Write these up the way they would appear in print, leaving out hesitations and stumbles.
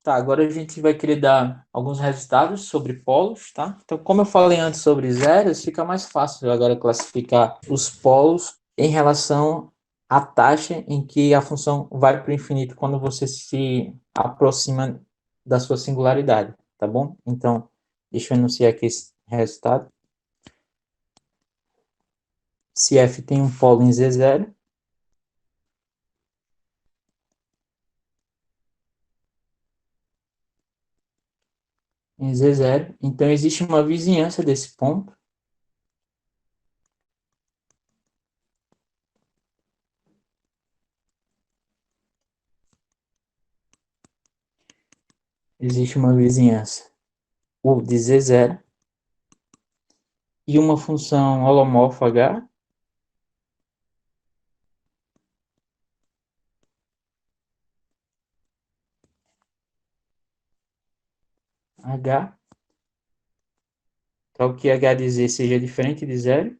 Tá, agora a gente vai querer dar alguns resultados sobre polos, tá? Então, como eu falei antes sobre zeros, fica mais fácil agora classificar os polos em relação à taxa em que a função vai para o infinito quando você se aproxima da sua singularidade, tá bom? Então, deixa eu enunciar aqui esse resultado. Se f tem um polo em z0, em z0, então existe uma vizinhança desse ponto. Existe uma vizinhança U de z0 e uma função holomorfa h h, tal que h de z seja diferente de zero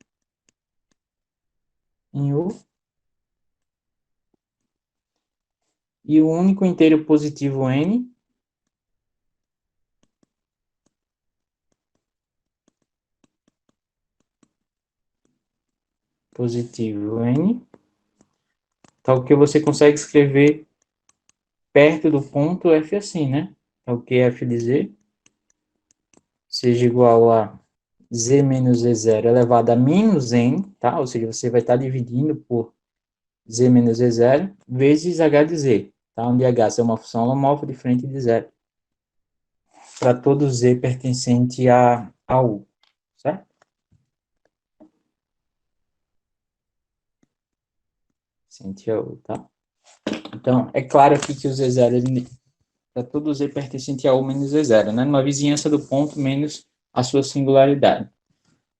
em U, e o único inteiro positivo n positivo n, tal que você consegue escrever perto do ponto f assim, né? Tal que f de z seja igual a z menos z0 elevado a menos n, tá? Ou seja, você vai estar dividindo por z menos z0 vezes h de z, tá? Onde h é uma função holomorfa diferente de zero, para todo z pertencente a U, certo? Pertencente a U, tá? Então, é claro aqui que o z0 para todo z pertencente a U menos z0, né? Numa vizinhança do ponto menos a sua singularidade.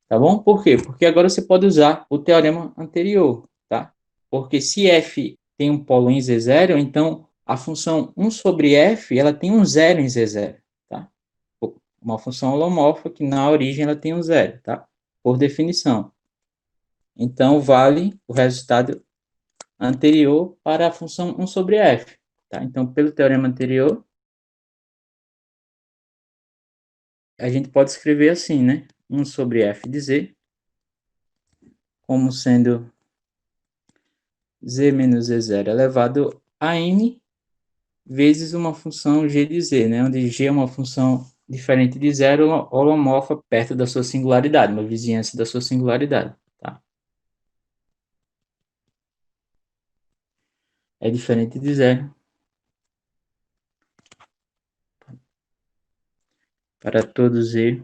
Tá bom? Por quê? Porque agora você pode usar o teorema anterior, tá? Porque se f tem um polo em z0, então a função 1 sobre f, ela tem um zero em z0, tá? Uma função holomorfa que na origem ela tem um zero, tá? Por definição. Então, vale o resultado anterior para a função 1 sobre f, tá? Então, pelo teorema anterior, a gente pode escrever assim, né? 1 sobre f de z como sendo z menos z0 elevado a n vezes uma função g de z, né? Onde g é uma função diferente de zero, holomorfa perto da sua singularidade, uma vizinhança da sua singularidade, tá? É diferente de zero para todo z,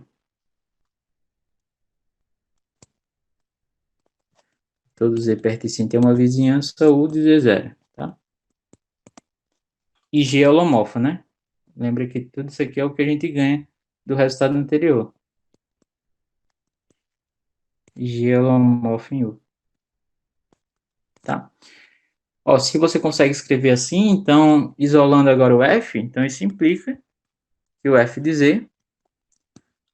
todo z pertencente a uma vizinhança U de z0, tá? E g é holomorfa, né? Lembra que tudo isso aqui é o que a gente ganha do resultado anterior. G é holomorfa em U, tá? Ó, se você consegue escrever assim, então, isolando agora o f, então isso implica que o f de z,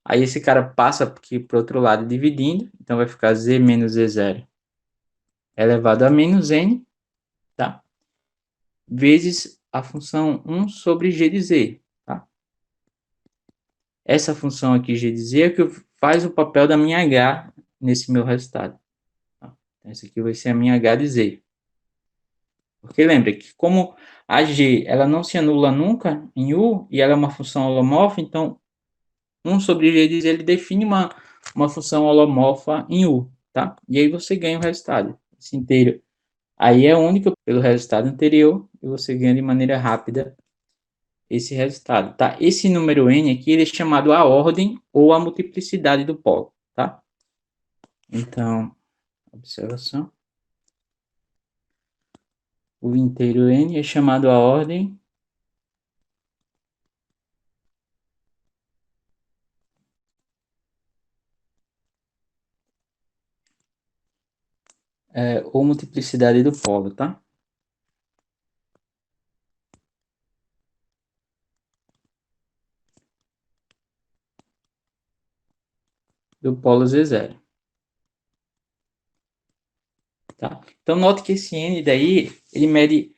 aí esse cara passa aqui para o outro lado dividindo, então vai ficar z menos z0 elevado a menos n, tá? Vezes a função 1 sobre g de z, tá? Essa função aqui, g de z, é que faz o papel da minha h nesse meu resultado. Tá? Então, esse aqui vai ser a minha h de z. Porque lembra que como a g ela não se anula nunca em U, e ela é uma função holomorfa, então 1 sobre g de z ele define uma função holomorfa em U, tá? E aí você ganha o resultado. Esse inteiro aí é único pelo resultado anterior, e você ganha de maneira rápida esse resultado, tá? Esse número n aqui ele é chamado a ordem ou a multiplicidade do polo, tá? Então, observação. O inteiro n é chamado a ordem ou multiplicidade do polo, tá? Do polo Z0. Tá? Então, note que esse n daí, ele mede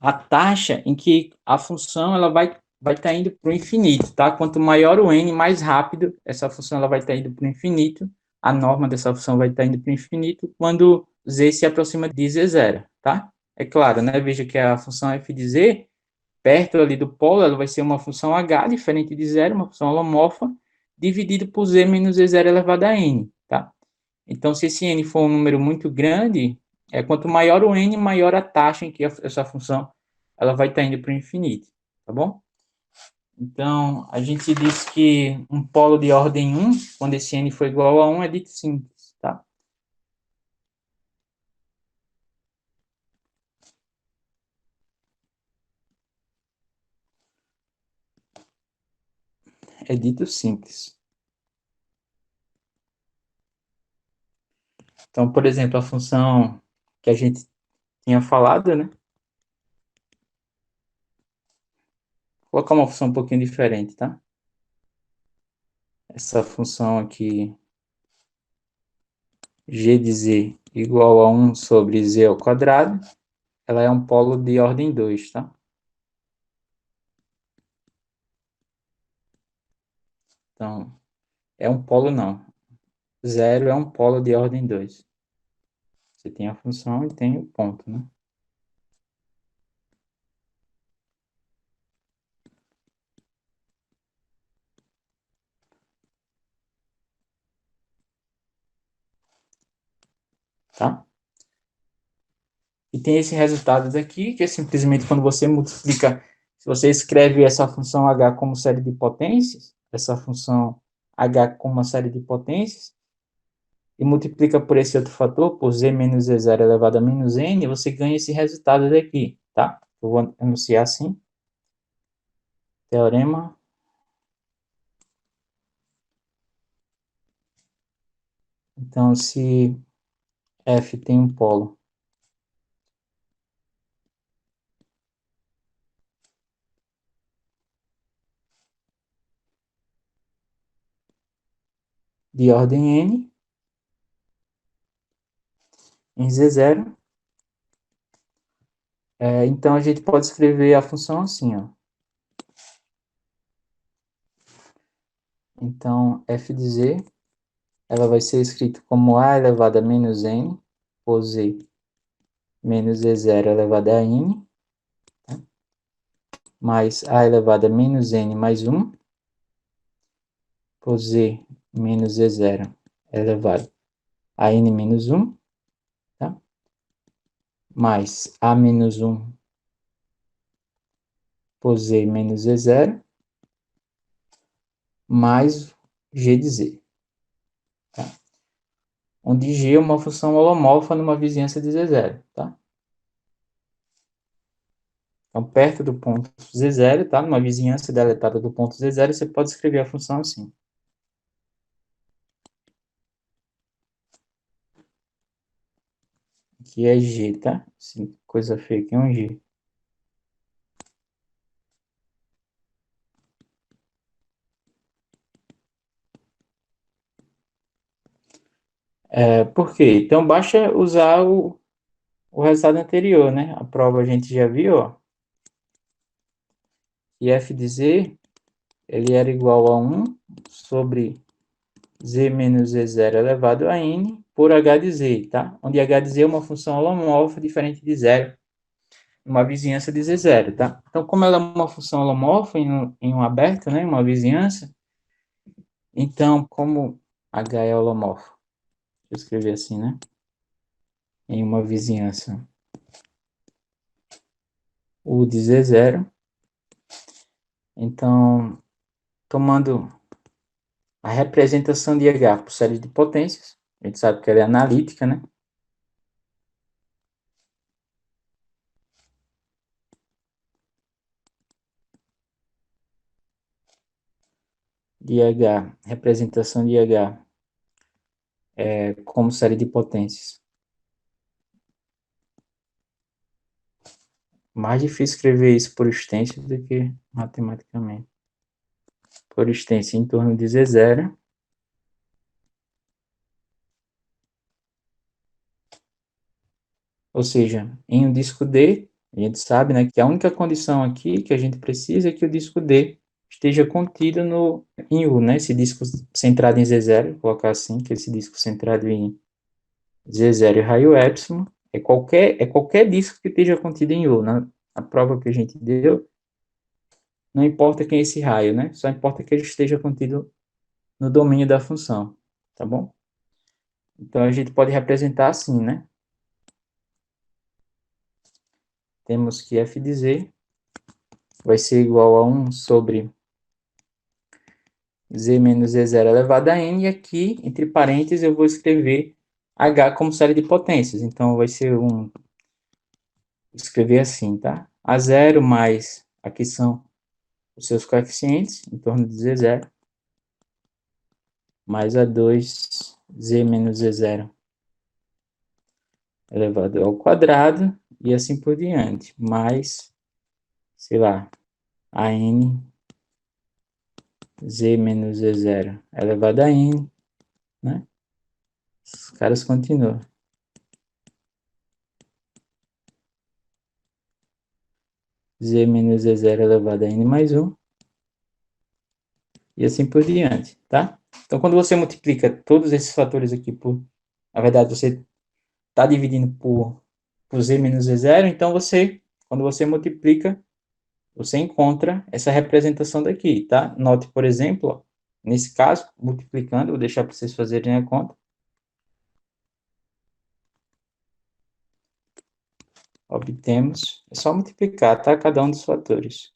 a taxa em que a função ela vai vai estar indo para o infinito, tá? Quanto maior o n, mais rápido essa função ela vai estar indo para o infinito. A norma dessa função vai estar indo para o infinito quando z se aproxima de z0, tá? É claro, né? Veja que a função f de z, perto ali do polo, ela vai ser uma função h, diferente de zero, uma função holomorfa, dividido por z menos z0 elevado a n, tá? Então, se esse n for um número muito grande, quanto maior o n, maior a taxa em que essa função ela vai estar indo para o infinito, tá bom? Então, a gente diz que um polo de ordem 1, quando esse n for igual a 1, é dito simples, tá? É dito simples. Então, por exemplo, a função que a gente tinha falado, né? Vou colocar uma função um pouquinho diferente, tá? Essa função aqui, g de z igual a 1 sobre z ao quadrado, ela é um polo de ordem 2, tá? Então, é um polo não. Zero é um polo de ordem 2. Você tem a função e tem o ponto, né? Tá? E tem esse resultado daqui, que é simplesmente quando você multiplica, se você escreve essa função h como série de potências, essa função h como uma série de potências, e multiplica por esse outro fator, por z menos z0 elevado a menos n, você ganha esse resultado daqui, tá? Eu vou anunciar assim, teorema então, se f tem um polo de ordem n, em z0, então a gente pode escrever a função assim, ó. Então, f de z, ela vai ser escrita como a elevado a menos n, por z menos z0 elevado a n, tá? Mais a elevado a menos n mais 1, por z menos z0 elevado a n menos 1, tá? Mais a menos 1 por z menos z0, mais g de z, tá? Onde g é uma função holomorfa numa vizinhança de z0, tá? Então, perto do ponto z0, tá? Numa vizinhança deletada do ponto z0, você pode escrever a função assim. Aqui é g, tá? Essa coisa feia aqui é um g. Por quê? Então, basta usar o resultado anterior, né? A prova a gente já viu, ó. E f de z, ele era igual a 1 sobre z menos z0 elevado a n por h de z, tá? Onde h de z é uma função holomorfa diferente de zero, uma vizinhança de z0, tá? Então, como ela é uma função holomorfa em um aberto, né? Uma vizinhança, então, como h é holomorfo? Deixa eu escrever assim, né? Em uma vizinhança u de z0. Então, tomando a representação de H por série de potências, a gente sabe que ela é analítica, né? De H, representação de H como série de potências. Mais difícil escrever isso por extenso do que matematicamente. Por extenso, em torno de Z0. Ou seja, em um disco D, A gente sabe, né, que a única condição aqui que a gente precisa é que o disco D esteja contido em U, né? Esse disco centrado em Z0, vou colocar assim, que esse disco centrado em Z0 e raio epsilon é qualquer disco que esteja contido em U. Na prova que a gente deu, não importa quem é esse raio, né? Só importa que ele esteja contido no domínio da função, tá bom? Então a gente pode representar assim, né? Temos que f de z vai ser igual a 1 sobre z menos z0 elevado a n, e aqui, entre parênteses, eu vou escrever h como série de potências. Então vai ser escrever assim, tá? A0 mais, aqui são os seus coeficientes, em torno de z0, mais A2, z menos z0 elevado ao quadrado, e assim por diante, mais, sei lá, a n z menos z0 elevado a n, né? Os caras continuam. Z menos z0 elevado a n mais 1, e assim por diante, tá? Então, quando você multiplica todos esses fatores aqui na verdade, você está dividindo por z menos z0, então quando você multiplica, você encontra essa representação daqui, tá? Note, por exemplo, ó, nesse caso, multiplicando, vou deixar para vocês fazerem a conta. Obtemos, é só multiplicar, tá? Cada um dos fatores.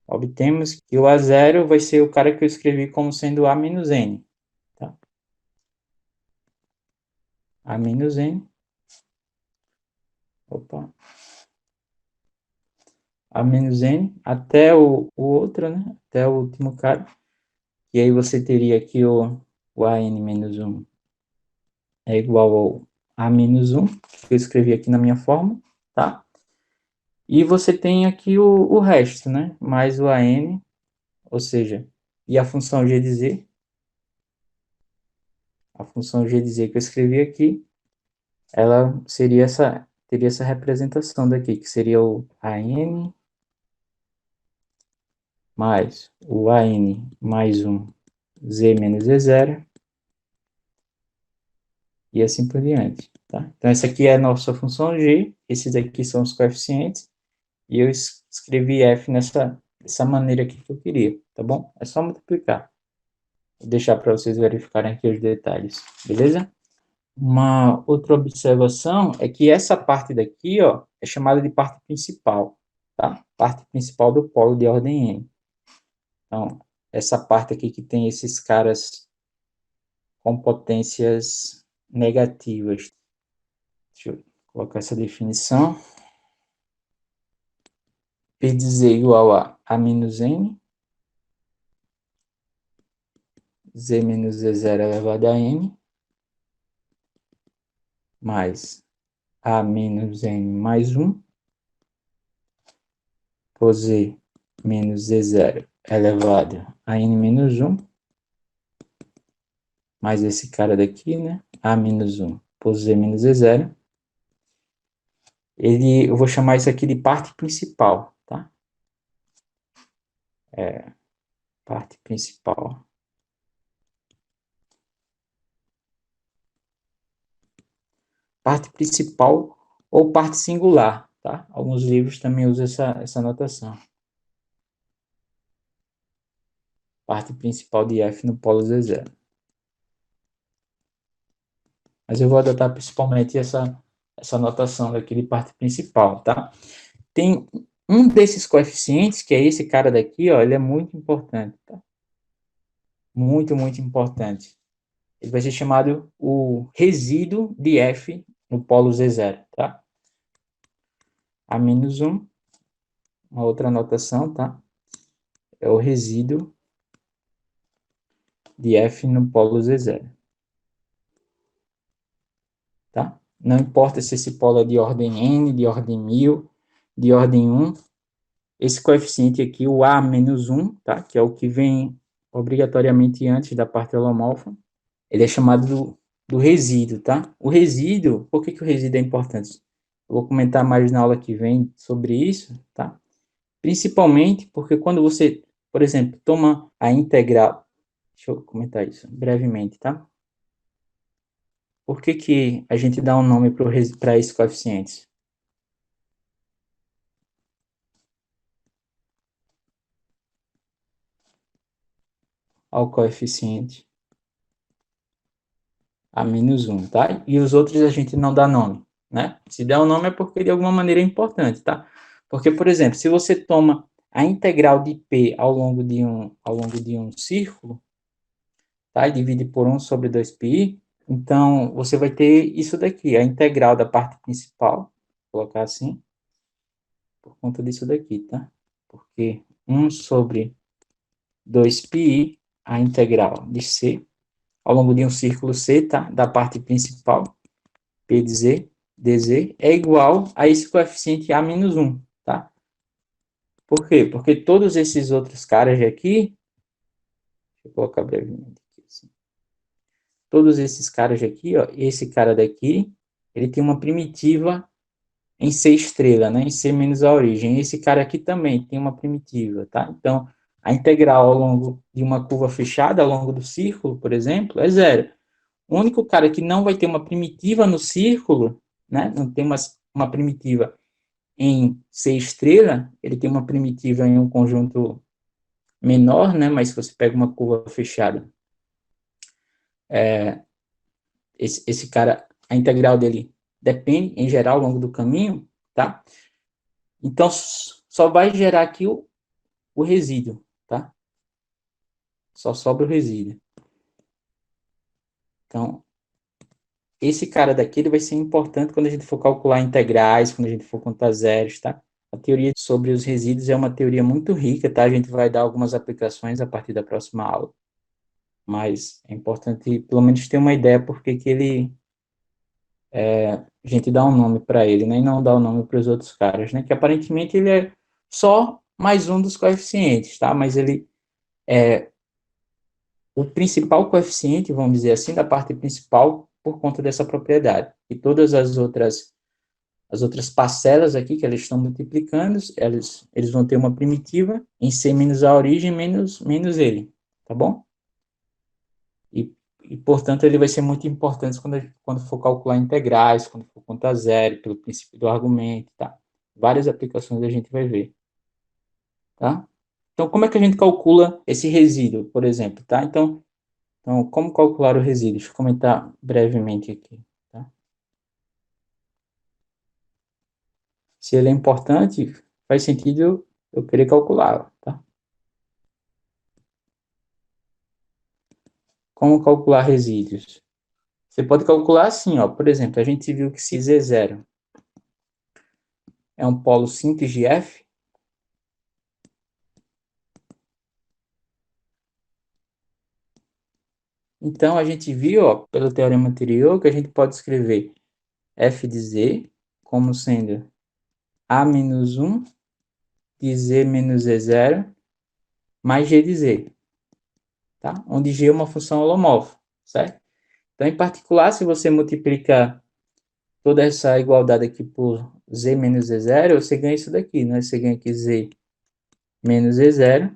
Obtemos que o A0 vai ser o cara que eu escrevi como sendo A menos N, tá? A menos N. Opa. A menos N até o outro, né? Até o último cara. E aí você teria aqui o AN menos 1 é igual ao A menos 1, que eu escrevi aqui na minha fórmula, tá? E você tem aqui o resto, né? Mais o AN, ou seja, e a função g de z, a função g de z que eu escrevi aqui, ela teria essa representação daqui, que seria o AN mais o AN mais um z menos z0, e assim por diante, tá? Então, essa aqui é a nossa função g, esses aqui são os coeficientes, e eu escrevi f dessa maneira aqui que eu queria, tá bom? É só multiplicar. Vou deixar para vocês verificarem aqui os detalhes, beleza? Uma outra observação é que essa parte daqui, ó, é chamada de parte principal, tá? Parte principal do polo de ordem n. Então, essa parte aqui que tem esses caras com potências negativas. Deixa eu colocar essa definição. P de z igual a menos n, z menos z0 elevado a n, mais a menos n mais 1, por z menos z0 elevado a n menos 1, mais esse cara daqui, né? A menos 1 por z menos z0. Eu vou chamar isso aqui de parte principal, tá? Parte principal. Parte principal ou parte singular, tá? Alguns livros também usam essa notação. Parte principal de F no polo Z0. Mas eu vou adotar principalmente essa notação daqui de parte principal, tá? Tem um desses coeficientes, que é esse cara daqui, ó, ele é muito importante, tá? Muito, muito importante. Ele vai ser chamado o resíduo de F no polo Z0, tá? A menos 1, uma outra anotação, tá? É o resíduo de F no polo Z0, tá? Não importa se esse polo é de ordem N, de ordem 1000, de ordem 1, esse coeficiente aqui, o A menos 1, tá? Que é o que vem obrigatoriamente antes da parte holomorfa, ele é chamado do resíduo, tá? O resíduo, por que o resíduo é importante? Eu vou comentar mais na aula que vem sobre isso, tá? Principalmente porque quando você, por exemplo, toma a integral, deixa eu comentar isso brevemente, tá? Por que que a gente dá um nome para esses coeficientes? Ao coeficiente a menos 1, tá? E os outros a gente não dá nome, né? Se der um nome é porque de alguma maneira é importante, tá? Porque, por exemplo, se você toma a integral de P ao longo de um círculo, tá? E divide por 1 sobre 2π, então você vai ter isso daqui, a integral da parte principal, vou colocar assim, por conta disso daqui, tá? Porque 1 sobre 2π, a integral de C, ao longo de um círculo C, tá? Da parte principal, P de Z, dz, é igual a esse coeficiente A menos 1, tá? Por quê? Porque todos esses outros caras aqui, deixa eu colocar brevemente aqui, assim. Todos esses caras aqui, ó, esse cara daqui, ele tem uma primitiva em C estrela, né? Em C menos a origem. Esse cara aqui também tem uma primitiva, tá? Então, a integral ao longo de uma curva fechada, ao longo do círculo, por exemplo, é zero. O único cara que não vai ter uma primitiva no círculo, né? Não tem uma primitiva em C estrela, ele tem uma primitiva em um conjunto menor, né? Mas se você pega uma curva fechada, esse cara, a integral dele depende, em geral, ao longo do caminho, tá? Então, só vai gerar aqui o resíduo, tá? Só sobra o resíduo. Então, esse cara daqui ele vai ser importante quando a gente for calcular integrais, quando a gente for contar zeros, tá? A teoria sobre os resíduos é uma teoria muito rica, tá? A gente vai dar algumas aplicações a partir da próxima aula, mas é importante pelo menos ter uma ideia porque que ele a gente dá um nome para ele, né? E não dá o nome para os outros caras, né? Que aparentemente ele é só mais um dos coeficientes, tá? Mas ele é o principal coeficiente, vamos dizer assim, da parte principal por conta dessa propriedade. E todas as outras parcelas aqui que elas estão multiplicando, eles vão ter uma primitiva em C menos a origem menos ele, tá bom? E, portanto, ele vai ser muito importante quando for calcular integrais, quando for contar zero, pelo princípio do argumento, tá? Várias aplicações a gente vai ver, tá? Então, como é que a gente calcula esse resíduo, por exemplo, tá? Então, como calcular o resíduo? Deixa eu comentar brevemente aqui, tá? Se ele é importante, faz sentido eu querer calculá-lo, tá? Como calcular resíduos? Você pode calcular assim, ó. Por exemplo, a gente viu que se Z0 é um polo simples de F, então a gente viu, ó, pelo teorema anterior, que a gente pode escrever F de Z como sendo A menos 1 de Z menos Z0 mais G de Z, tá? Onde G é uma função holomorfa, certo? Então, em particular, se você multiplicar toda essa igualdade aqui por Z menos Z0, você ganha isso daqui, né? Você ganha aqui Z menos Z0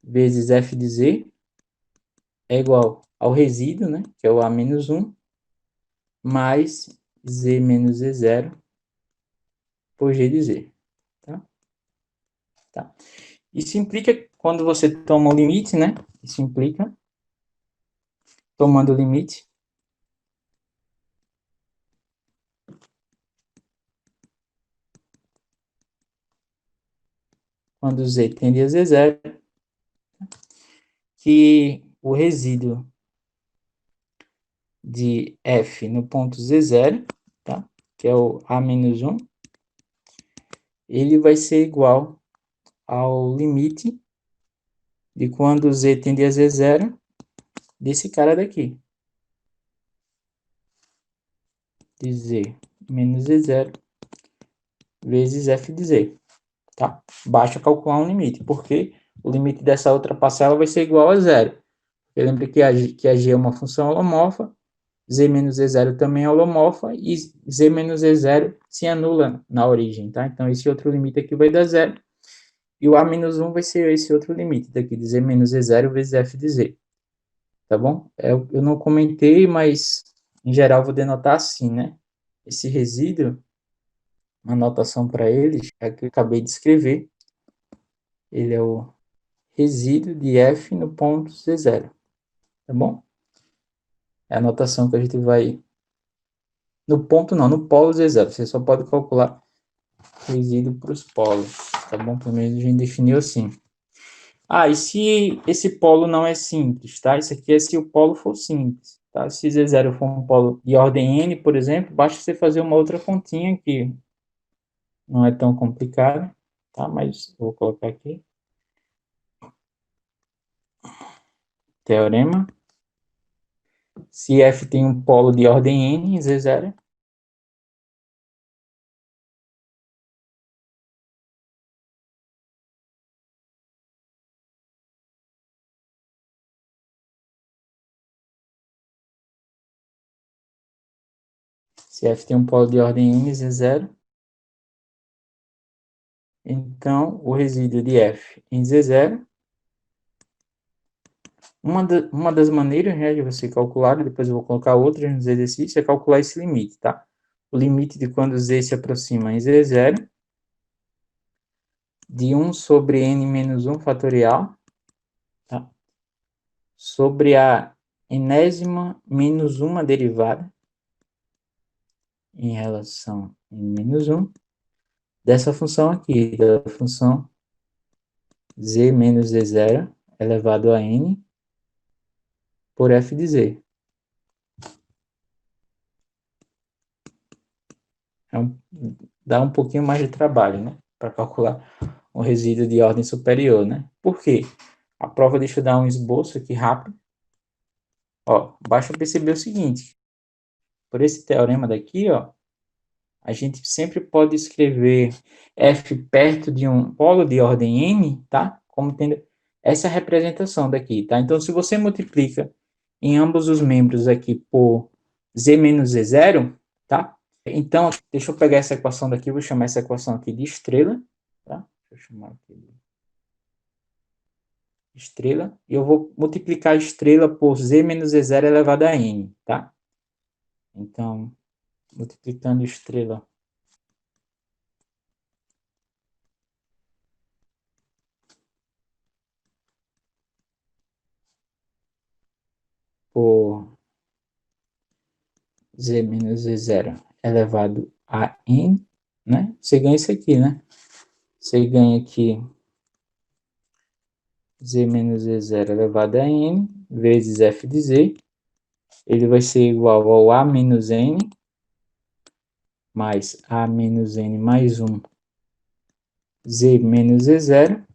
vezes F de Z é igual ao resíduo, né? Que é o A menos 1, mais Z menos Z0 por G de Z, tá? Tá. Isso implica, quando você toma o limite, né? Isso implica, tomando o limite, quando Z tende a Z0, que o resíduo de F no ponto Z0, tá? Que é o A menos 1, ele vai ser igual ao limite de quando Z tende a Z0 desse cara daqui, de Z menos Z0 vezes F de Z, tá? Basta calcular um limite, porque o limite dessa outra parcela vai ser igual a zero. Lembra que a G é uma função holomorfa, Z menos Z0 também é holomorfa e Z menos Z0 se anula na origem, tá? Então, esse outro limite aqui vai dar zero. E o A menos 1 vai ser esse outro limite daqui de Z menos Z0 vezes F de Z. Tá bom? Eu não comentei, mas em geral vou denotar assim, né? Esse resíduo, uma notação para ele, é que eu acabei de escrever. Ele é o resíduo de F no ponto Z0. Tá bom? É a notação que a gente vai... No ponto não, no polo Z0. Você só pode calcular resíduo para os polos. Tá bom? Pelo menos a gente definiu assim. Ah, e se esse polo não é simples, tá? Isso aqui é se o polo for simples, tá? Se Z0 for um polo de ordem N, por exemplo, basta você fazer uma outra continha que não é tão complicada, tá? Mas vou colocar aqui. Teorema. Se F tem um polo de ordem N, Z0. Se F tem um polo de ordem N, Z0. Então, o resíduo de F em Z0. Uma das maneiras, né, de você calcular, depois eu vou colocar outras nos exercícios, é calcular esse limite, tá? O limite de quando Z se aproxima em Z0, de 1 sobre N menos 1 fatorial, tá? Sobre a enésima menos uma derivada, em relação a N menos 1, dessa função aqui, da função Z menos Z0 elevado a N por F de Z. Dá um pouquinho mais de trabalho, né? Para calcular um resíduo de ordem superior, né? Por quê? A prova, deixa eu dar um esboço aqui rápido. Ó, basta perceber o seguinte. Por esse teorema daqui, ó, a gente sempre pode escrever F perto de um polo de ordem N, tá? Como tendo essa representação daqui, tá? Então, se você multiplica em ambos os membros aqui por Z menos Z0, tá? Então, deixa eu pegar essa equação daqui, vou chamar essa equação aqui de estrela, tá? Deixa eu chamar aqui de estrela, e eu vou multiplicar a estrela por Z menos Z0 elevado a N, tá? Então, multiplicando estrela por Z menos Z0 elevado a N, né? Você ganha isso aqui, né? Você ganha aqui Z menos Z0 elevado a N vezes F de Z. Ele vai ser igual ao A menos N mais A menos N mais 1 Z menos Z0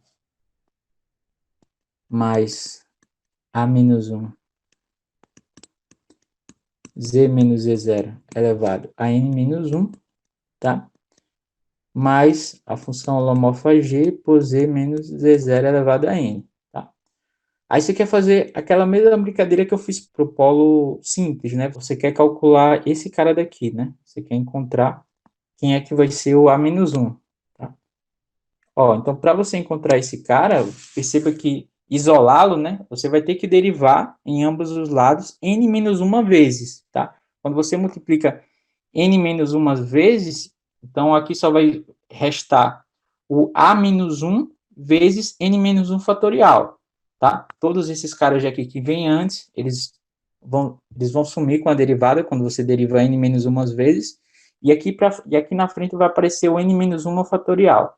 mais A menos 1 Z menos Z0 elevado a N menos 1, tá? Mais a função holomorfa G por Z menos Z0 elevado a N, tá? Aí você quer fazer aquela mesma brincadeira que eu fiz para o polo simples, né? Você quer calcular esse cara daqui, né? Você quer encontrar quem é que vai ser o A menos 1, tá? Ó, então, para você encontrar esse cara, perceba que isolá-lo, né? Você vai ter que derivar em ambos os lados n menos uma vezes, tá? Quando você multiplica n menos uma vezes, então aqui só vai restar o a menos 1 vezes n menos 1 fatorial, tá? Todos esses caras aqui que vêm antes, eles vão sumir com a derivada quando você deriva n menos umas vezes, e aqui na frente vai aparecer o n menos 1 fatorial.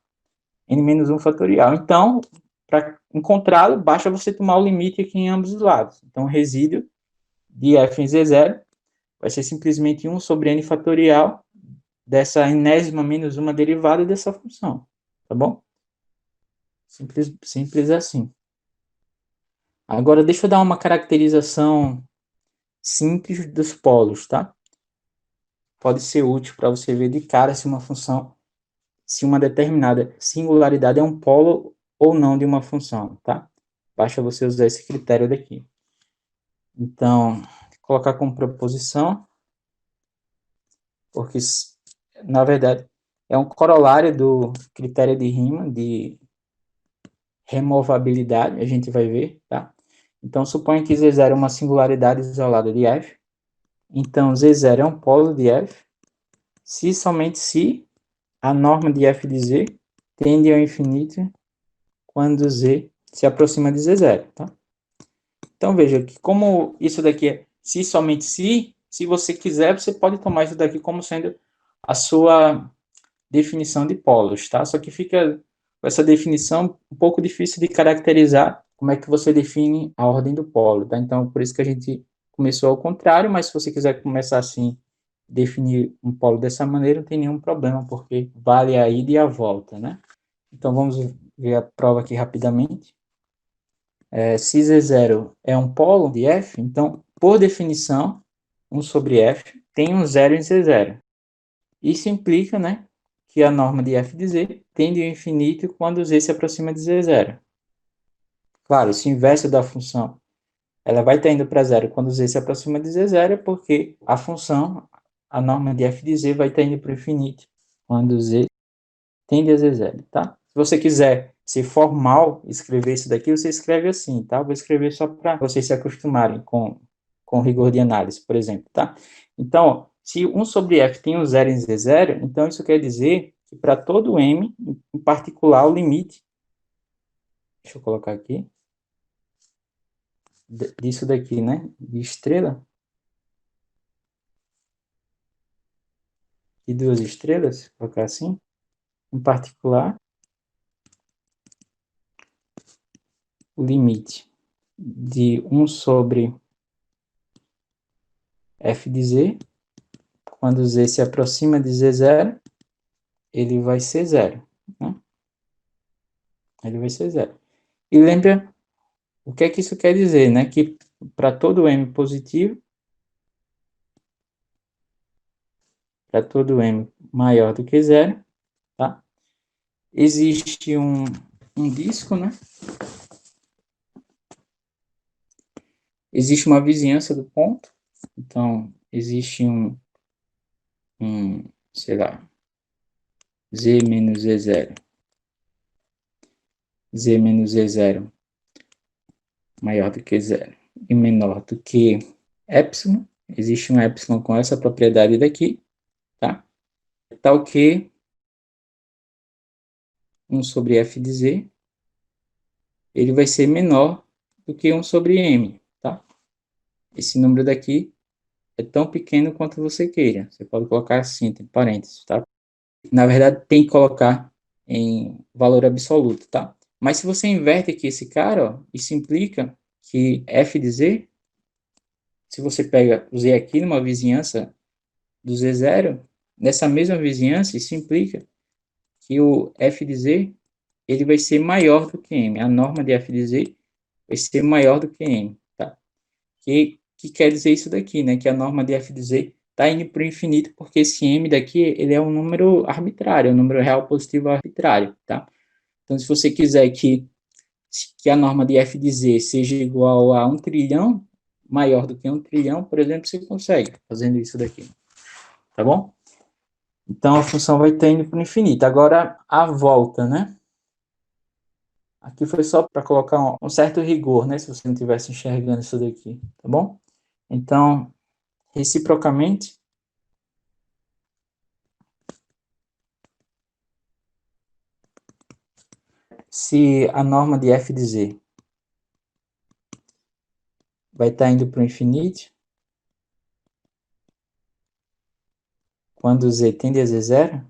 N menos 1 fatorial. Então, para encontrá-lo, basta você tomar o limite aqui em ambos os lados. Então, o resíduo de f em z0 vai ser simplesmente 1 sobre n fatorial dessa enésima menos uma derivada dessa função. Tá bom? Simples, simples assim. Agora, deixa eu dar uma caracterização simples dos polos, tá? Pode ser útil para você ver de cara se uma função, se uma determinada singularidade é um polo ou não de uma função, tá? Basta você usar esse critério daqui. Então, colocar como proposição, porque, na verdade, é um corolário do critério de Riemann, de removabilidade, a gente vai ver, tá? Então, suponha que Z0 é uma singularidade isolada de F. Então, Z0 é um polo de F, se somente se a norma de F de Z tende ao infinito quando Z se aproxima de Z0, tá? Então, veja que como isso daqui é se somente se você quiser, você pode tomar isso daqui como sendo a sua definição de polos, tá? Só que fica essa definição um pouco difícil de caracterizar como é que você define a ordem do polo, tá? Então, por isso que a gente começou ao contrário, mas se você quiser começar assim, definir um polo dessa maneira, não tem nenhum problema, porque vale a ida e a volta, né? Então, vamos ver a prova aqui rapidamente. Se Z0 é um polo de F, então, por definição, 1 sobre F tem um zero em Z0. Isso implica, né, que a norma de f de z tende ao infinito quando z se aproxima de z0. Claro, se o inverso da função ela vai estar indo para zero quando z se aproxima de z0, porque a função, a norma de f de z vai estar indo para o infinito quando z tende a z0, tá? Se você quiser ser formal, escrever isso daqui, você escreve assim, tá? Vou escrever só para vocês se acostumarem com rigor de análise, por exemplo, tá? Então, se 1 sobre f tem um zero em z0, então isso quer dizer que para todo m, em particular o limite, deixa eu colocar aqui, disso daqui, né, de estrela, de duas estrelas, vou colocar assim, em particular, o limite de 1 sobre f de z, quando z se aproxima de z0, ele vai ser zero, né? Ele vai ser zero. E lembra o que é que isso quer dizer, né? Que para todo m positivo, para todo m maior do que zero, tá? Existe um disco, né? Existe uma vizinhança do ponto, então existe sei lá, z menos z0, z menos z0 maior do que zero e menor do que epsilon, existe um epsilon com essa propriedade daqui, tá? Tal que 1 sobre f de z, ele vai ser menor do que 1 sobre m, tá? Esse número daqui é tão pequeno quanto você queira. Você pode colocar assim, entre parênteses, tá? Na verdade, tem que colocar em valor absoluto, tá? Mas se você inverte aqui esse cara, ó, isso implica que f de z, se você pega o z aqui numa vizinhança do z0, nessa mesma vizinhança, isso implica que o f de z ele vai ser maior do que m. A norma de f de z vai ser maior do que m, tá? Que quer dizer isso daqui, né? Que a norma de f de z está indo para o infinito, porque esse m daqui ele é um número arbitrário, um número real positivo arbitrário, tá? Então, se você quiser que a norma de f de z seja igual a 1 trilhão, maior do que 1 trilhão, por exemplo, você consegue fazendo isso daqui, tá bom? Então, a função vai estar indo para o infinito. Agora, a volta, né? Aqui foi só para colocar um certo rigor, né? Se você não estivesse enxergando isso daqui, tá bom? Então, reciprocamente, se a norma de f de z vai estar indo para o infinito, quando z tende a z0,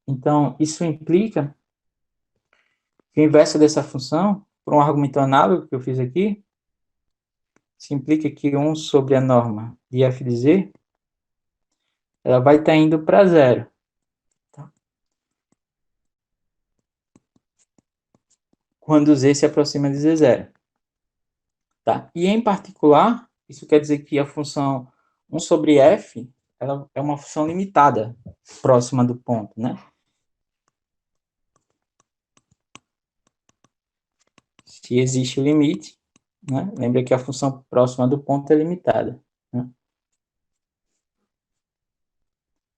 então isso implica que o inverso dessa função, por um argumento análogo que eu fiz aqui, se implica que 1 sobre a norma de f de z, ela vai estar indo para zero. Tá? Quando z se aproxima de z0. Tá? E em particular, isso quer dizer que a função 1 sobre f ela é uma função limitada próxima do ponto, né? Se existe o limite né? Lembra que a função próxima do ponto é limitada, né?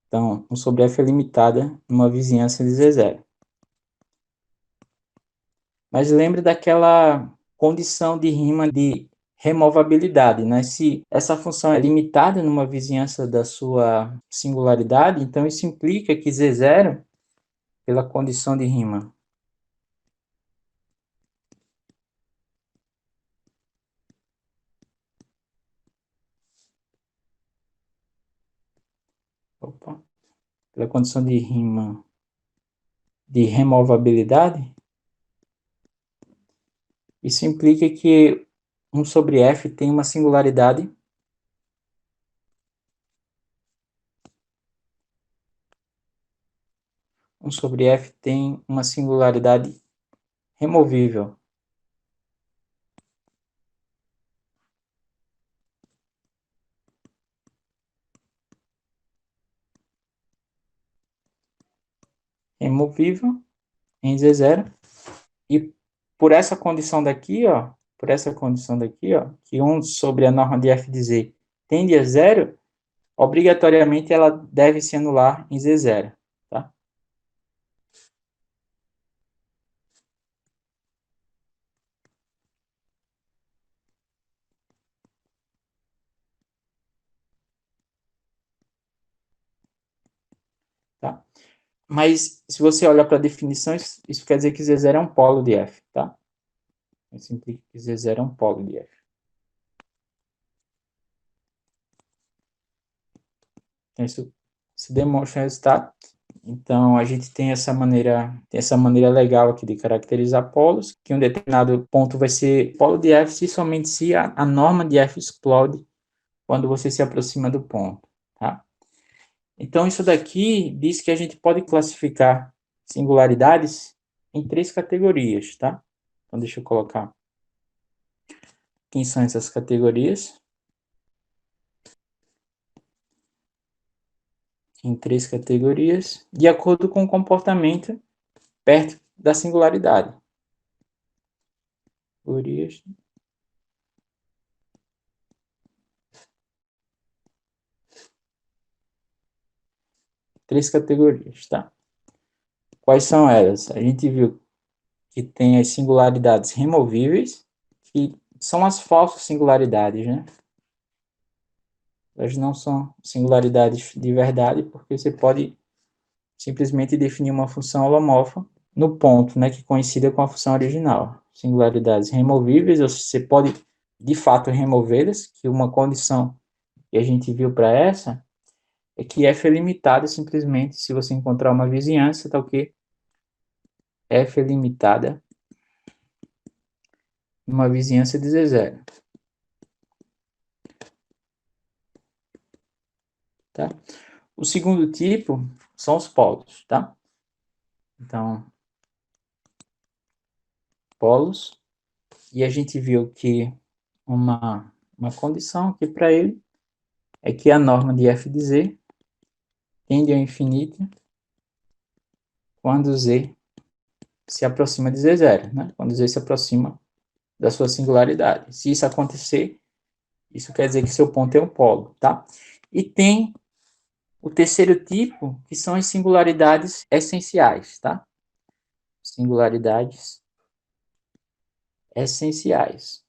Então, 1 sobre f é limitada numa vizinhança de Z0. Mas lembre daquela condição de rima de removabilidade, né? Se essa função é limitada numa vizinhança da sua singularidade, então isso implica que Z0, pela condição de rima, opa, pela condição de rima de removabilidade, isso implica que 1 sobre f tem uma singularidade removível. Removível em Z0. E por essa condição daqui, ó, que 1 sobre a norma de f de z tende a zero, obrigatoriamente ela deve se anular em Z0, tá? Tá? Mas se você olhar para a definição, isso quer dizer que Z0 é um polo de f, tá? Isso implica que Z0 é um polo de f. Então, isso demonstra o resultado. Então, a gente tem essa maneira legal aqui de caracterizar polos, que um determinado ponto vai ser polo de f se somente se a norma de f explode quando você se aproxima do ponto, tá? Então, isso daqui diz que a gente pode classificar singularidades em 3 categorias, tá? Então, deixa eu colocar quem são essas categorias. Em 3 categorias, de acordo com o comportamento perto da singularidade. Categorias. 3 categorias, tá? Quais são elas? A gente viu que tem as singularidades removíveis, que são as falsas singularidades, né? Elas não são singularidades de verdade, porque você pode simplesmente definir uma função holomorfa no ponto, né, que coincida com a função original. Singularidades removíveis, você pode de fato removê-las, que uma condição que a gente viu para essa é que f é limitada simplesmente se você encontrar uma vizinhança, tá ok? F é limitada numa vizinhança de Z0. Tá? O segundo tipo são os polos, tá? Então, polos, e a gente viu que uma condição aqui para ele é que a norma de f de z tende ao infinito quando z se aproxima de Z0, né? Quando z se aproxima da sua singularidade. Se isso acontecer, isso quer dizer que seu ponto é um polo, tá? E tem o terceiro tipo, que são as singularidades essenciais, tá? Singularidades essenciais.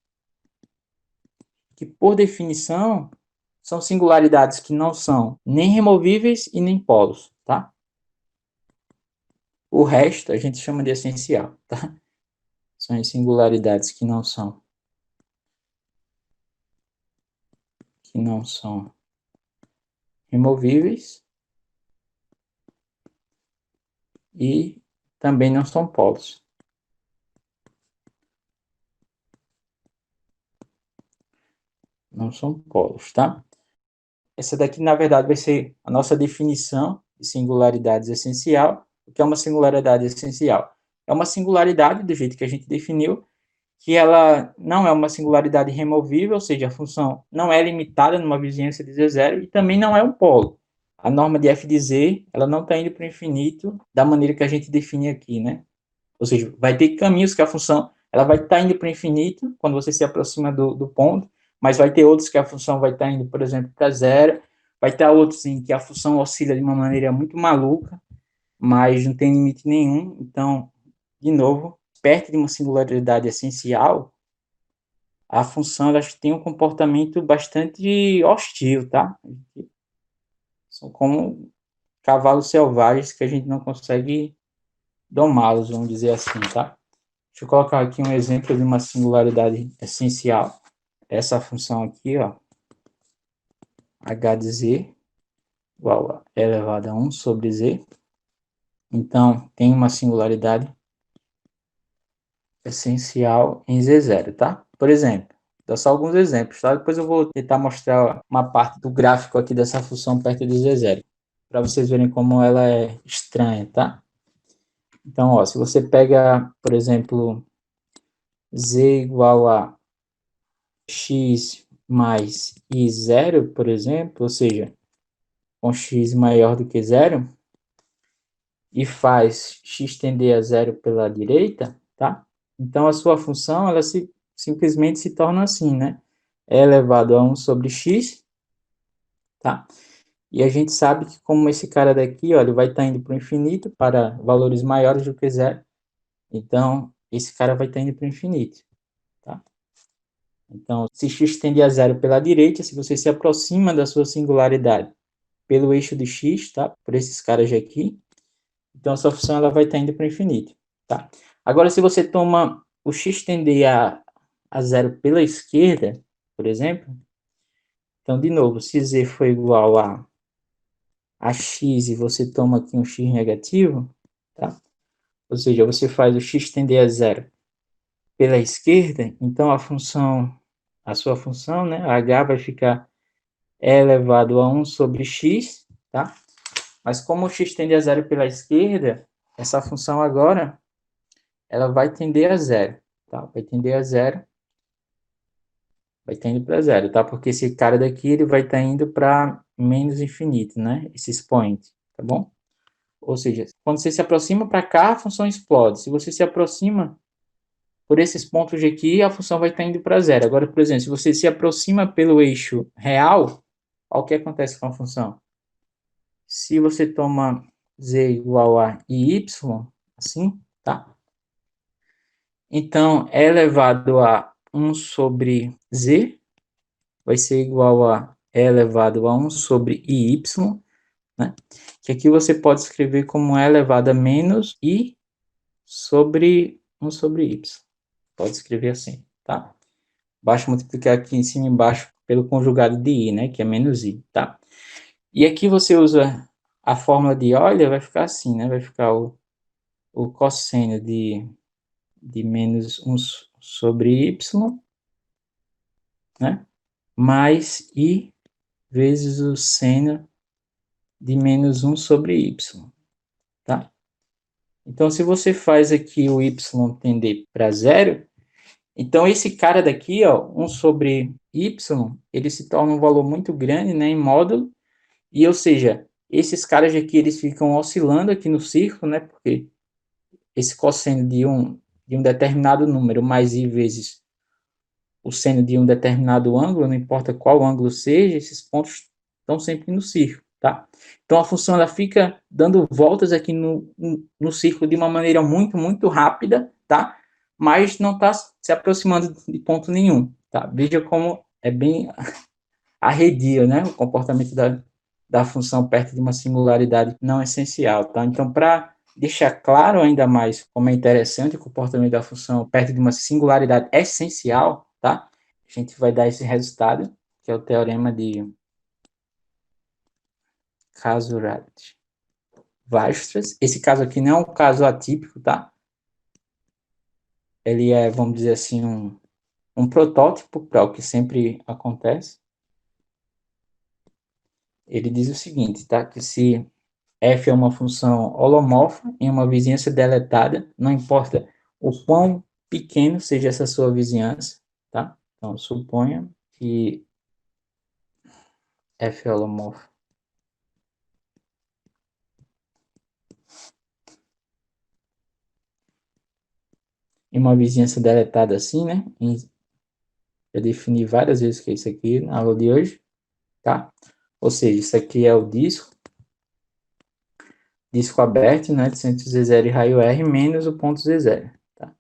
Que, por definição, são singularidades que não são nem removíveis e nem polos, tá? O resto a gente chama de essencial, tá? São as singularidades que não são removíveis e também não são polos. Não são polos, tá? Essa daqui, na verdade, vai ser a nossa definição de singularidades essencial. O que é uma singularidade essencial? É uma singularidade, do jeito que a gente definiu, que ela não é uma singularidade removível, ou seja, a função não é limitada numa vizinhança de Z0 e também não é um polo. A norma de f de z, ela não está indo para o infinito da maneira que a gente define aqui, né? Ou seja, vai ter caminhos que a função ela vai estar indo para o infinito quando você se aproxima do ponto, mas vai ter outros que a função vai estar indo, por exemplo, para zero, vai ter outros em que a função oscila de uma maneira muito maluca, mas não tem limite nenhum. Então, de novo, perto de uma singularidade essencial, a função elas tem um comportamento bastante hostil, tá? São como cavalos selvagens que a gente não consegue domá-los, vamos dizer assim, tá? Deixa eu colocar aqui um exemplo de uma singularidade essencial. Essa função aqui, ó, h de z igual a e elevado a 1 sobre z. Então, tem uma singularidade essencial em z0, tá? Por exemplo, dá só alguns exemplos, tá? Depois eu vou tentar mostrar uma parte do gráfico aqui dessa função perto de z0, para vocês verem como ela é estranha, tá? Então, ó, se você pega, por exemplo, z igual a x mais i0, por exemplo, ou seja, com x maior do que zero, e faz x tender a zero pela direita, tá? Então, a sua função, ela simplesmente se torna assim, né? É elevado a 1 sobre x, tá? E a gente sabe que como esse cara daqui, ó, ele vai estar indo para o infinito, para valores maiores do que zero, então, esse cara vai estar indo para o infinito, tá? Então, se x tende a zero pela direita, se você se aproxima da sua singularidade pelo eixo de x, tá? Por esses caras aqui, então a sua função ela vai estar indo para o infinito, tá? Agora, se você toma o x tender a zero pela esquerda, por exemplo, então, de novo, se z for igual a x e você toma aqui um x negativo, tá? Ou seja, você faz o x tender a zero pela esquerda, então a sua função, né, h vai ficar e elevado a 1 sobre x, tá? Mas como o x tende a zero pela esquerda, essa função agora, ela vai tender a zero, tá? Vai tender a zero, vai tender para zero, tá? Porque esse cara daqui, ele vai estar indo para menos infinito, né? Esse expoente, tá bom? Ou seja, quando você se aproxima para cá, a função explode. Se você se aproxima por esses pontos de aqui, a função vai estar indo para zero. Agora, por exemplo, se você se aproxima pelo eixo real, olha o que acontece com a função. Se você toma z igual a y, assim, tá? Então, é elevado a 1 sobre z, vai ser igual a e elevado a 1 sobre i y, né? Que aqui você pode escrever como e elevado a menos i sobre 1 sobre y. Pode escrever assim, tá? Basta multiplicar aqui em cima e embaixo pelo conjugado de i, né? Que é menos i, tá? E aqui você usa a fórmula de Euler, vai ficar assim, né? Vai ficar o cosseno de menos 1 sobre y, né? Mais i vezes o seno de menos 1 sobre y, tá? Então, se você faz aqui o y tender para zero, então esse cara daqui, ó, 1 sobre y, ele se torna um valor muito grande, né, em módulo, e ou seja, esses caras aqui, eles ficam oscilando aqui no círculo, né, porque esse cosseno de um determinado número mais i vezes o seno de um determinado ângulo, não importa qual ângulo seja, esses pontos estão sempre no círculo, tá? Então, a função ela fica dando voltas aqui no círculo de uma maneira muito, muito rápida, tá? Mas não está se aproximando de ponto nenhum, tá? Veja como é bem arredio, né? O comportamento da função perto de uma singularidade não essencial, tá? Então, para deixar claro ainda mais como é interessante o comportamento da função perto de uma singularidade essencial, tá? A gente vai dar esse resultado, que é o teorema de Kazurad-Weierstrass. Esse caso aqui não é um caso atípico, tá? Ele é, vamos dizer assim, um protótipo para o que sempre acontece. Ele diz o seguinte, tá? Que se f é uma função holomorfa em uma vizinhança deletada, não importa o quão pequeno seja essa sua vizinhança, tá? Então, suponha que f é holomorfa em uma vizinhança deletada assim, né? Eu defini várias vezes que é isso aqui na aula de hoje, tá? Ou seja, isso aqui é o disco aberto, né, de centro Z0 e raio R, menos o ponto Z0, tá?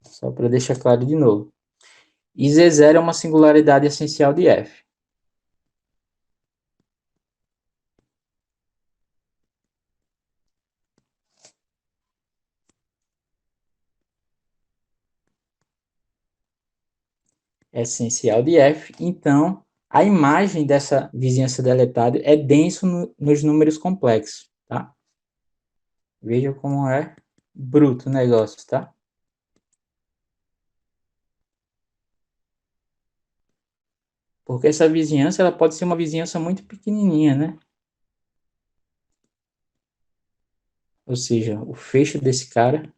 Só para deixar claro de novo. E Z0 é uma singularidade essencial de F. Essencial de F, então a imagem dessa vizinhança deletada é denso nos números complexos, tá? Veja como é bruto o negócio, tá? Porque essa vizinhança ela pode ser uma vizinhança muito pequenininha, né? Ou seja, o fecho desse cara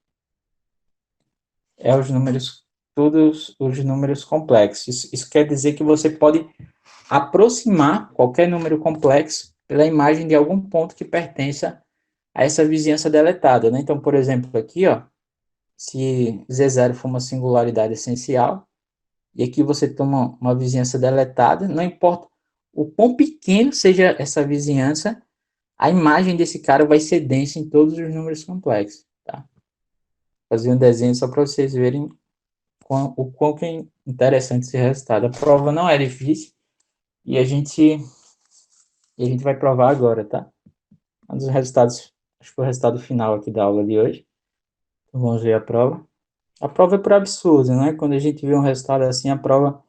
é os números, todos os números complexos. Isso quer dizer que você pode aproximar qualquer número complexo pela imagem de algum ponto que pertença a essa vizinhança deletada, né? Então, por exemplo, aqui, ó, se Z0 for uma singularidade essencial, e aqui você toma uma vizinhança deletada, não importa o quão pequeno seja essa vizinhança, a imagem desse cara vai ser densa em todos os números complexos, tá? Fazer um desenho só para vocês verem o quão que é interessante esse resultado. A prova não é difícil e a gente vai provar agora, tá? Um dos resultados, acho que foi o resultado final aqui da aula de hoje. Então, vamos ver a prova. A prova é por absurdo, né? Quando a gente vê um resultado assim, a prova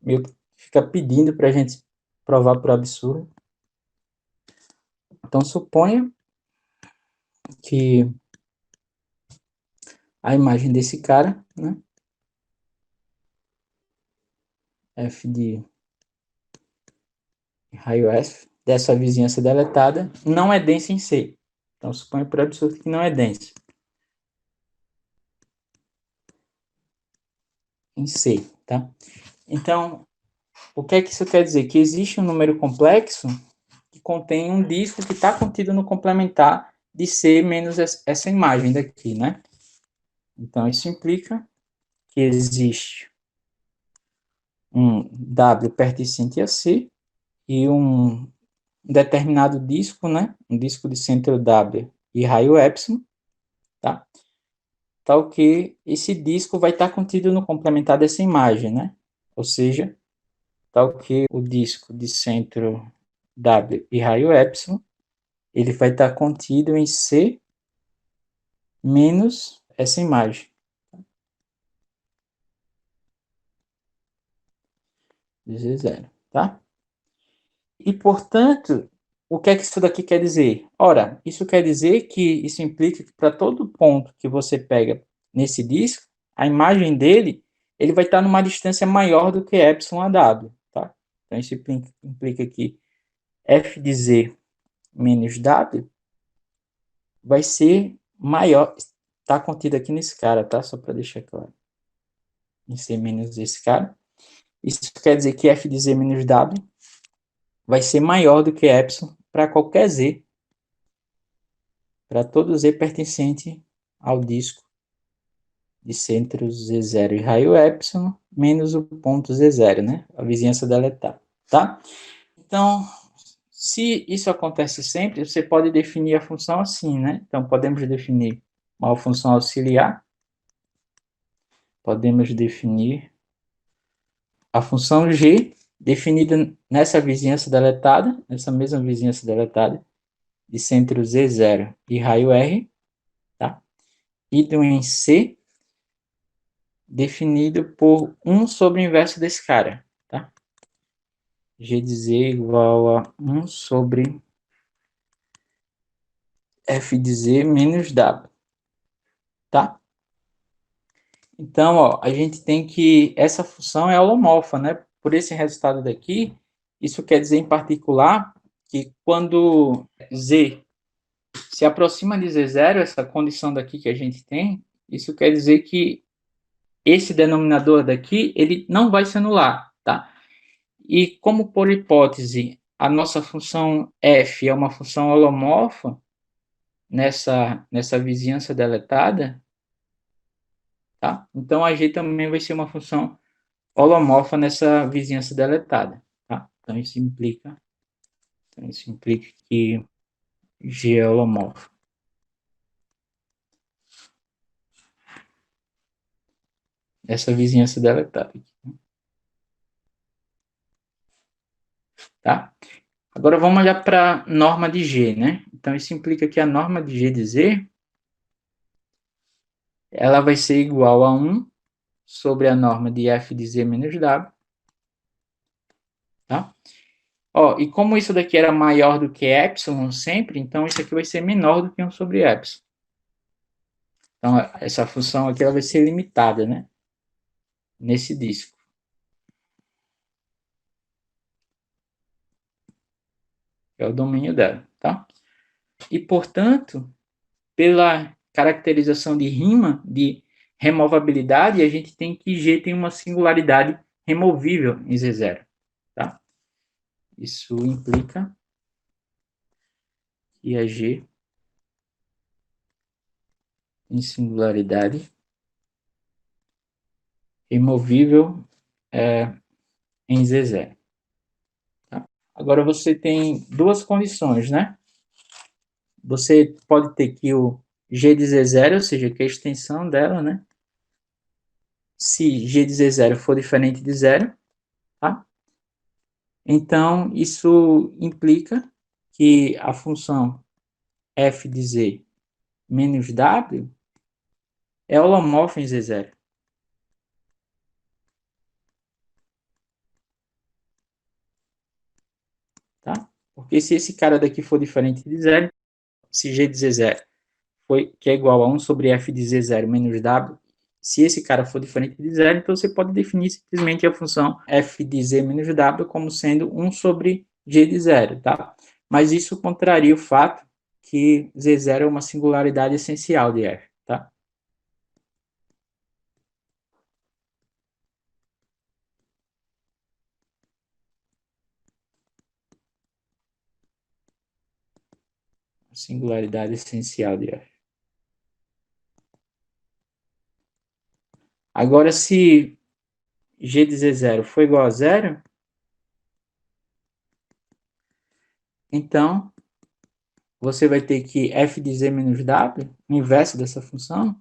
meio que fica pedindo para a gente provar por absurdo. Então, suponha que a imagem desse cara, né? F de raio F, dessa vizinhança deletada, não é densa em C. Então, suponha por absurdo que não é densa em C, tá? Então, o que é que isso quer dizer? Que existe um número complexo que contém um disco que está contido no complementar de C menos essa imagem daqui, né? Então, isso implica que existe um W pertencente a C e um determinado disco, né? Um disco de centro W e raio epsilon, tá? Tal que esse disco vai estar contido no complementar dessa imagem, né? Ou seja, tal que o disco de centro W e raio epsilon, ele vai estar contido em C menos essa imagem. De zero, tá? E, portanto, o que é que isso daqui quer dizer? Ora, isso quer dizer que isso implica que para todo ponto que você pega nesse disco, a imagem dele, ele vai estar numa distância maior do que epsilon a w, tá? Então, isso implica que f de z menos w vai ser maior, está contido aqui nesse cara, tá? Só para deixar claro. Em c menos esse cara. Isso quer dizer que f de z menos w vai ser maior do que epsilon para qualquer z, para todo z pertencente ao disco de centro Z0 e raio epsilon, menos o ponto Z0, né? A vizinhança deletada, tá? Então, se isso acontece sempre, você pode definir a função assim, né? Então, podemos definir uma função auxiliar, podemos definir a função g, definida nessa vizinhança deletada, nessa mesma vizinhança deletada, de centro Z0 e raio R, tá? Ido em C, definido por 1 sobre o inverso desse cara, tá? G de Z igual a 1 sobre F de Z menos W, tá? Então, ó, a gente tem que essa função é holomorfa, né? Por esse resultado daqui, isso quer dizer em particular que quando Z se aproxima de Z0, essa condição daqui que a gente tem, isso quer dizer que esse denominador daqui, ele não vai se anular, tá? E como por hipótese, a nossa função f é uma função holomorfa nessa vizinhança deletada, tá? Então, a G também vai ser uma função holomorfa nessa vizinhança deletada, tá? Então isso implica que G é holomorfo. Essa vizinhança deletada aqui, tá? Agora vamos olhar para a norma de G, né? Então isso implica que a norma de G de Z, ela vai ser igual a 1 sobre a norma de F de Z menos W, tá? Ó, e como isso daqui era maior do que epsilon sempre, então isso aqui vai ser menor do que 1 sobre epsilon. Então essa função aqui ela vai ser limitada, né? Nesse disco. É o domínio dela, tá? E, portanto, pela caracterização de Riemann, de removabilidade, a gente tem que G tem uma singularidade removível em Z0, tá? Isso implica que a G em singularidade removível em Z0. Tá? Agora você tem duas condições, né? Você pode ter que o G de Z0, ou seja, que é a extensão dela, né? Se G de Z0 for diferente de zero, tá? Então, isso implica que a função f de z menos w é holomorfa em Z0. Tá? Porque se esse cara daqui for diferente de zero, se g de Z0 que é igual a 1 sobre f de Z0 menos w, se esse cara for diferente de zero, então você pode definir simplesmente a função f de z menos w como sendo 1 sobre g de zero, tá? Mas isso contraria o fato que Z0 é uma singularidade essencial de f, tá? Singularidade essencial de f. Agora, se g de z0 for igual a zero, então você vai ter que f de z menos w, o inverso dessa função,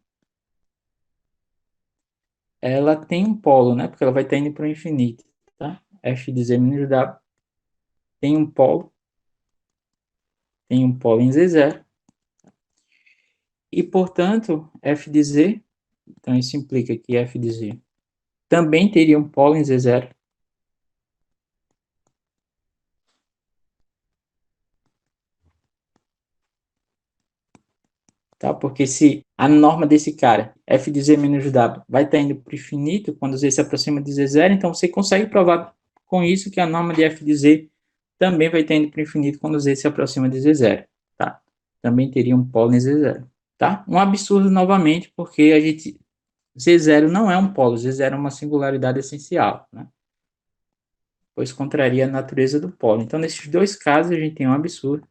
ela tem um polo, né? Porque ela vai estar indo para o infinito, tá? F de z menos w tem um polo em z0, e, portanto, f de z, então isso implica que f de z também teria um polo em z0, tá? Porque se a norma desse cara, f de z menos w, vai estar indo para o infinito quando z se aproxima de z0, então você consegue provar com isso que a norma de f de z também vai estar indo para o infinito quando z se aproxima de z0, tá? Também teria um polo em z0, tá? Um absurdo novamente, porque a gente z0 não é um polo, z0 é uma singularidade essencial, né? Pois contraria a natureza do polo. Então, nesses dois casos, a gente tem um absurdo.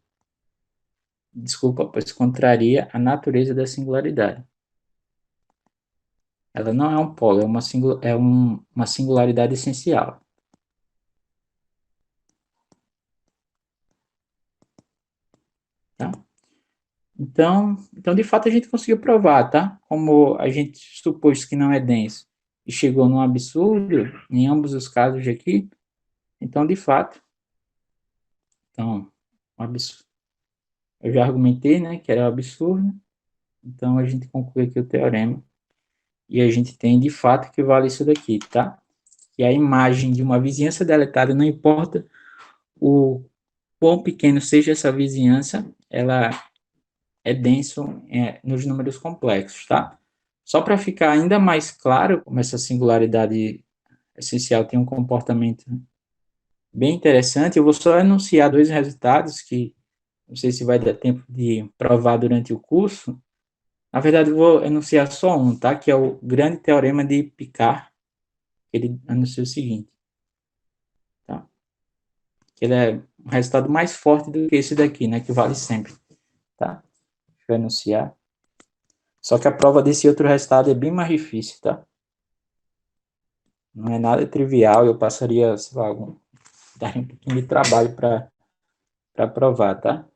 Desculpa, pois contraria a natureza da singularidade. Ela não é um polo, uma singularidade essencial. Tá? Então, de fato, a gente conseguiu provar, tá? Como a gente supôs que não é denso e chegou num absurdo, em ambos os casos aqui, então, de fato, então, um absurdo. Eu já argumentei, né, que era um absurdo, então a gente conclui aqui o teorema e a gente tem, de fato, que vale isso daqui, tá? Que a imagem de uma vizinhança deletada, não importa o quão pequeno seja essa vizinhança, ela é denso nos números complexos, tá? Só para ficar ainda mais claro como essa singularidade essencial tem um comportamento bem interessante, eu vou só enunciar dois resultados que não sei se vai dar tempo de provar durante o curso. Na verdade, eu vou enunciar só um, tá? Que é o grande teorema de Picard. Ele anuncia o seguinte, tá? Que ele é um resultado mais forte do que esse daqui, né? Que vale sempre, tá? Deixa eu enunciar. Só que a prova desse outro resultado é bem mais difícil, tá? Não é nada trivial, eu passaria, sei lá, daria um pouquinho de trabalho para provar, tá?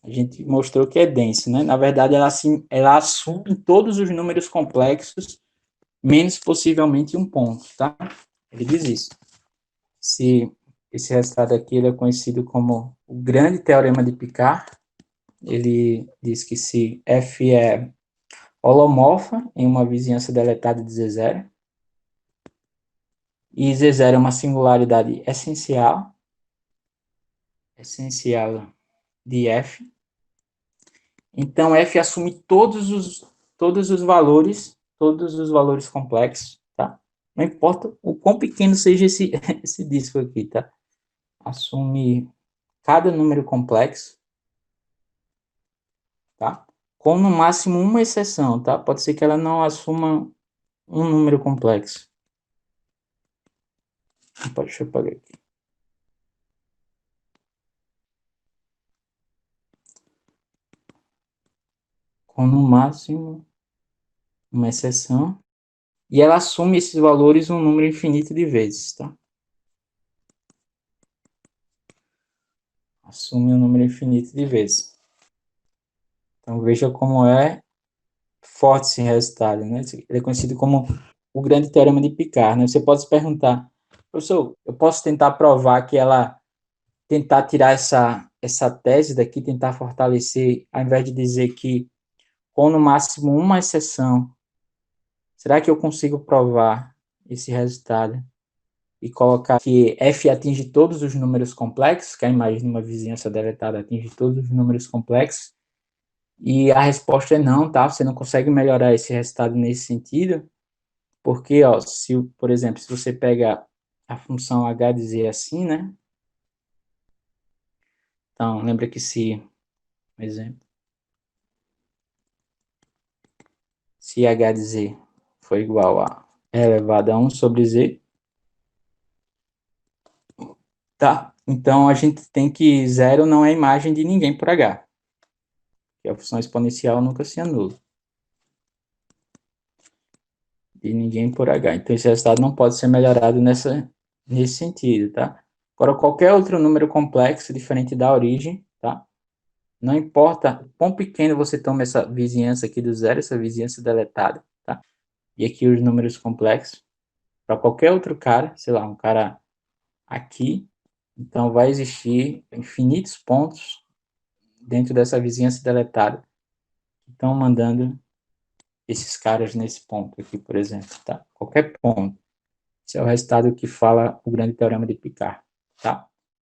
A gente mostrou que é denso, né? Na verdade, ela assume todos os números complexos, menos possivelmente um ponto, tá? Ele diz isso. Esse resultado aqui ele é conhecido como o grande teorema de Picard. Ele diz que se F é holomorfa em uma vizinhança deletada de Z0, e Z0 é uma singularidade essencial de F, então F assume todos os valores complexos, tá? Não importa o quão pequeno seja esse disco aqui, tá? Assume cada número complexo, tá? Com no máximo uma exceção, tá? Pode ser que ela não assuma um número complexo. Deixa eu apagar aqui. Com no máximo uma exceção. E ela assume esses valores um número infinito de vezes, tá? Assume um número infinito de vezes. Então veja como é forte esse resultado, né? Ele é conhecido como o grande teorema de Picard, né? Você pode se perguntar, professor, eu posso tentar provar que ela tentar tirar essa tese daqui, tentar fortalecer, ao invés de dizer que com no máximo uma exceção, será que eu consigo provar esse resultado e colocar que F atinge todos os números complexos, que a imagem de uma vizinhança deletada atinge todos os números complexos? E a resposta é não, tá? Você não consegue melhorar esse resultado nesse sentido, porque, ó, por exemplo, se você pega a função h de z assim, né? Então, lembra que por exemplo, se h de z for igual a e elevado a 1 sobre z, tá? Então, a gente tem que zero não é imagem de ninguém por h, que a função exponencial nunca se anula. De ninguém por h. Então, esse resultado não pode ser melhorado nesse sentido, tá? Agora, qualquer outro número complexo diferente da origem, tá? Não importa quão pequeno você toma essa vizinhança aqui do zero, essa vizinhança deletada, tá? E aqui os números complexos, para qualquer outro cara, sei lá, um cara aqui, então vai existir infinitos pontos dentro dessa vizinhança deletada que estão mandando esses caras nesse ponto aqui, por exemplo, tá? Qualquer ponto. Esse é o resultado que fala o grande teorema de Picard, tá?